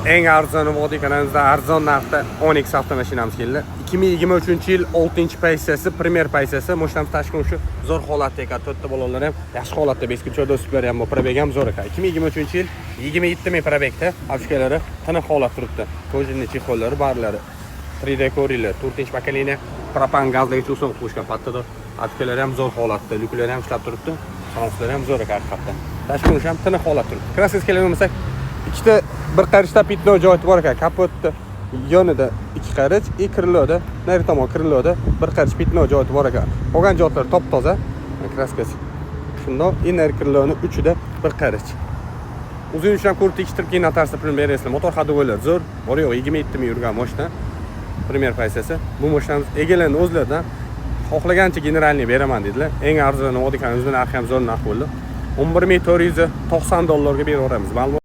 eng arzon vodiy kanalimizda arzon narxda 10x avtomashinamiz keldi. 2023-yil 6-pozitsiyasi, premyer pozitsiyasi. Mashinamiz tashqi shu zo'r holatda ekan. To'rtta balonlar ham yaxshi holatda, beskunchoda super ham, probeg ham zo'r ekan. 2023-yil 27 ming probegda avtomashinalari tiniq holat turibdi. Kojinli chexollari barlari 3D ko'ringlar, 4-pokoleniya propan gazli usul qo'shgan pattada. Avtomashinalari ham zo'r holatda, lyuklari ham ishlab turibdi. Sanoslari ham zo'r ekan haqiqatdan. Tashqi ham tiniq holat turibdi. Krassiz kelmasak, ikkita bir qarishda pitno joyi bor ekan. Kapotda yonida ikki qarich, krloda, nari tomon krloda bir qarich pitno joyi bor ekan. Qolgan joylar top-toza. Kraskasi. Shundoq inner krloni uchida bir qarich. Uzun uchlam kurti 2 natarsa premyer esli motor hadovoylar zo'r. Bor-yo'q 27 ming yurgan mashina. Premyer pozitsiyasi. Bu mashinamiz egalandi o'zlaridan xohlagancha generalni beraman dedilar. Eng arzon vodiy kanalizdan narxi ham zo'r narx bo'ldi. $11,490 ga beraveramiz.